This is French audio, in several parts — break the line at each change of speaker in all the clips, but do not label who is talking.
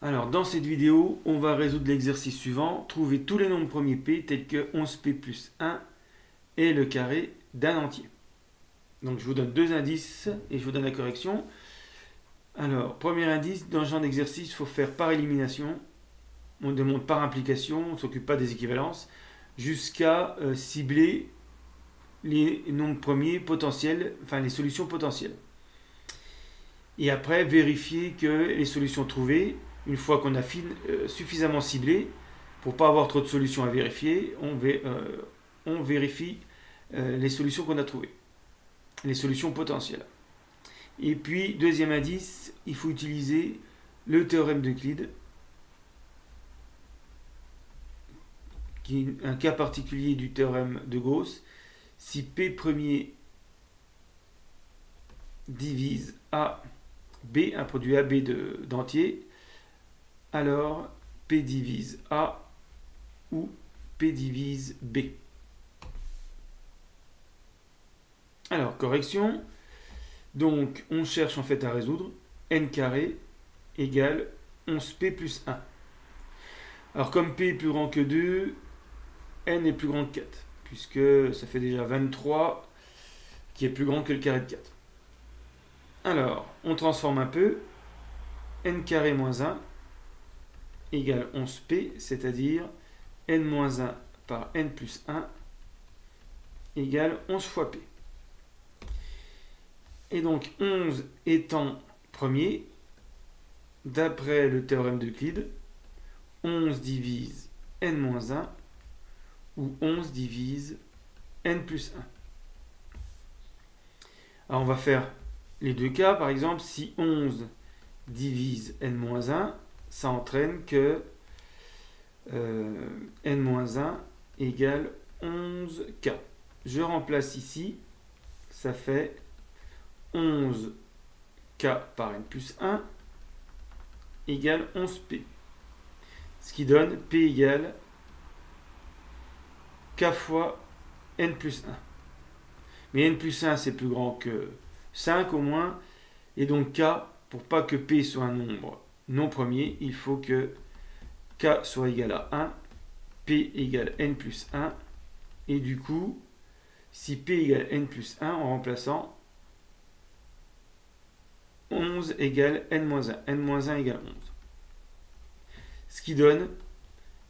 Alors, dans cette vidéo, on va résoudre l'exercice suivant. Trouver tous les nombres premiers p tels que 11p plus 1 et le carré d'un entier. Donc, je vous donne deux indices et je vous donne la correction. Alors, premier indice, dans ce genre d'exercice, il faut faire par élimination. On demande par implication, on ne s'occupe pas des équivalences, jusqu'à cibler les nombres premiers potentiels, enfin les solutions potentielles. Et après, vérifier que les solutions trouvées, une fois qu'on a suffisamment ciblé, pour ne pas avoir trop de solutions à vérifier, on vérifie les solutions qu'on a trouvées, les solutions potentielles. Et puis, deuxième indice, il faut utiliser le théorème d'Euclide, qui est un cas particulier du théorème de Gauss. Si P premier divise A, B, un produit AB d'entier, alors P divise A ou P divise B. Alors, correction. Donc, on cherche en fait à résoudre n carré égale 11p plus 1. Alors, comme p est plus grand que 2, n est plus grand que 4, puisque ça fait déjà 23 qui est plus grand que le carré de 4. Alors, on transforme un peu. N carré moins 1 égale 11p, c'est-à-dire n moins 1 par n plus 1 égale 11 fois p. Et donc 11 étant premier, d'après le théorème d'Euclide, 11 divise n moins 1 ou 11 divise n plus 1. Alors on va faire les deux cas. Par exemple, si 11 divise n-1, ça entraîne que n-1 égale 11k. Je remplace ici, ça fait 11k par n plus 1 égale 11p. Ce qui donne p égale k fois n plus 1. Mais n plus 1, c'est plus grand que 5 au moins. Et donc k, pour pas que p soit un nombre non premier, il faut que k soit égal à 1, p égale n plus 1. Et du coup, si p égale n plus 1, en remplaçant 11 égale n-1. n-1 égale 11. Ce qui donne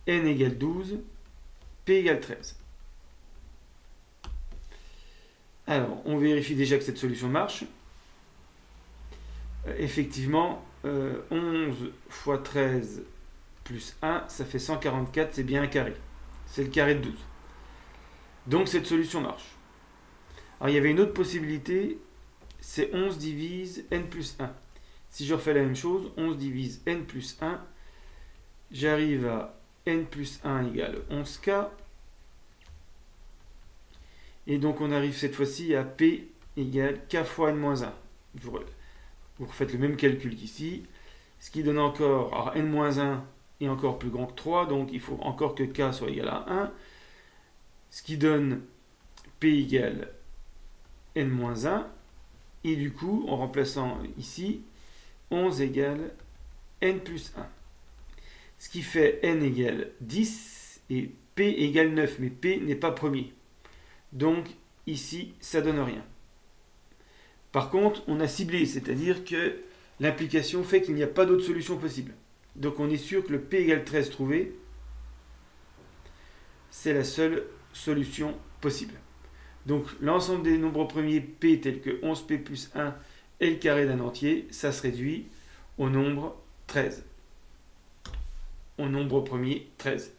n égale 12, p égale 13. Alors, on vérifie déjà que cette solution marche. Effectivement, 11 fois 13 plus 1, ça fait 144, c'est bien un carré. C'est le carré de 12. Donc cette solution marche. Alors il y avait une autre possibilité, c'est 11 divise n plus 1. Si je refais la même chose, 11 divise n plus 1, j'arrive à n plus 1 égale 11k. Et donc on arrive cette fois-ci à p égale k fois n-1. Vous refaites le même calcul qu'ici, ce qui donne encore, alors n-1 est encore plus grand que 3, donc il faut encore que k soit égal à 1, ce qui donne p égale n-1, et du coup, en remplaçant ici, 11 égale n plus 1. Ce qui fait n égale 10 et p égale 9, mais p n'est pas premier. Donc ici, ça donne rien. Par contre, on a ciblé, c'est-à-dire que l'implication fait qu'il n'y a pas d'autre solution possible. Donc on est sûr que le p égale 13 trouvé, c'est la seule solution possible. Donc l'ensemble des nombres premiers p tels que 11p plus 1 et le carré d'un entier, ça se réduit au nombre 13. Au nombre premier 13.